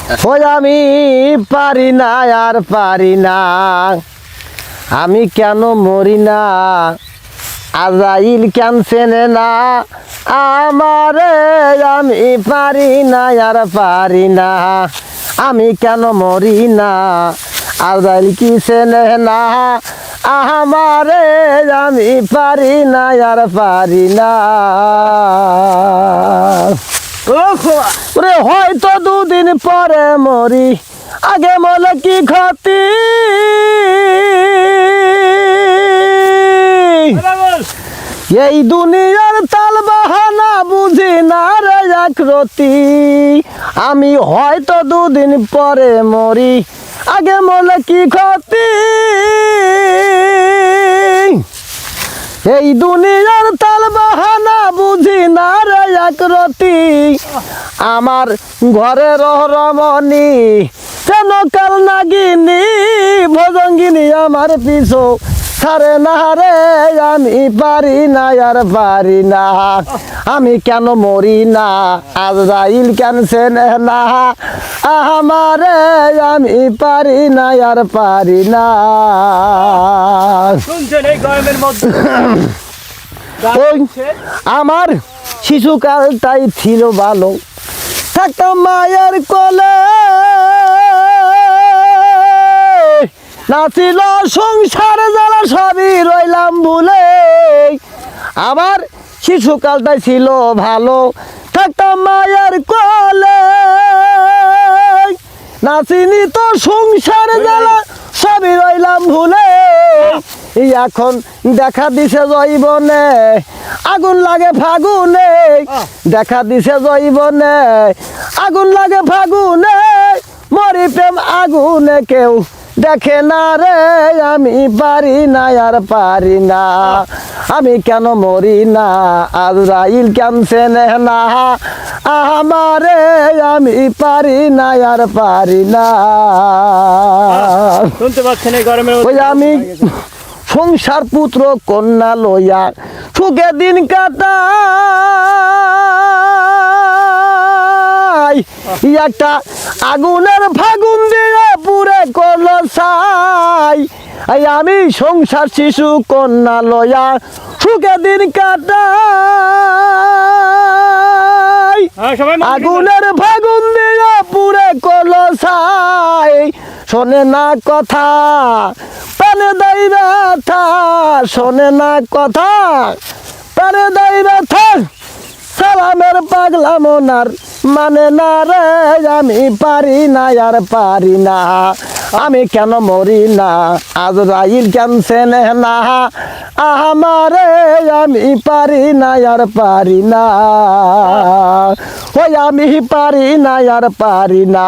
ওই আমি পারি না আর পারি না, আমি কেন মরি না, আজরাইল কেন চেনে না আমারে, আমি পারি না আর পারি না, আমি কেন মরি না, আজরাইল কি চেনে না আমারে, আমি পারি না আর পারি না। ওরে হয়তো দুদিন পরে মরি, আগে মলে কি ক্ষতি, এই দুনিয়ার তাল বাহানা বুঝি না রে একরতি, আমি হয়তো দুদিন পরে মরি, আগে মলে কি ক্ষতি, এই দুনিয়ার তাল বাহানা বুঝি না রে একরতি, আমার ঘরের রমণী কেন কাল নাগিনী, ভজঙ্গিনী আমার পিছু ছাড়ে না রে, আমি পারি না আর পারি না, আমি কেন মরি না, আজরাইল কেন চেনে না আমারে, আমি পারি না আর পারি না। আমার শিশুকালটাই ছিল ভালো, থাকতাম মায়ের কোলে, নাছিল সংসার জ্বালা সবই রইলাম ভুলে, আমার শিশুকালটাই ছিল ভালো, থাকতাম মায়ের কোলে, নাচিনি তো সংসার জ্বালা সবই রইলাম ভুলে, এখন দেখা দিছে জৈবনে আগুন লাগে ফাগুনে, দেখা দিছে জৈবনে আগুন লাগে ফাগুনে, মরি প্রেম আগুনে কেউ দেখে না রে, আমি পারি না আর পারি না, আমি কেন মরি না, আজরাইল কেন চেনে না আমারে, আমি পারি না আর পারি না। শুনতে পাচ্ছেন এই গরমের ওই আমি সংসার পুত্র কন্যা লইয়া সুখে দিন কাটাই, একটা আগুনের ফাগুন দিয়ে পুরে করল ছাই, আমি সংসার শিশু কন্যা লইয়া সুখে দিন কাটাই, আগুনের ফাগুন দিয়ে পুরে করল ছাই, শোনে না কথা প্রাণে দেয় ব্যথা, শোনে না কথা প্রাণে দেয় ব্যথা, সালামের পাগলা মনার মানে না রে, আমি পারি না আর পারি না, আমি কেন মরি না, আজরাইল কেন চেনে না আমারে, আমি পারি না আর পারি না, ওই আমি পারি না আর পারি না,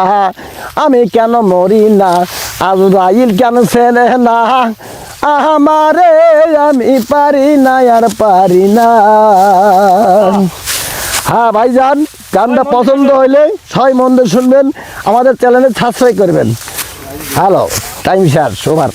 আমি কেন মরি না, আজরাইল কেন চেনে না আমারে, আমি পারি না আর পারি না। হ্যাঁ ভাইজান, গানটা পছন্দ হইলে সবাই মন দিয়ে শুনবেন, আমাদের চ্যানেলে সাবস্ক্রাইব করবেন। হ্যালো টাইম শেয়ার সবার।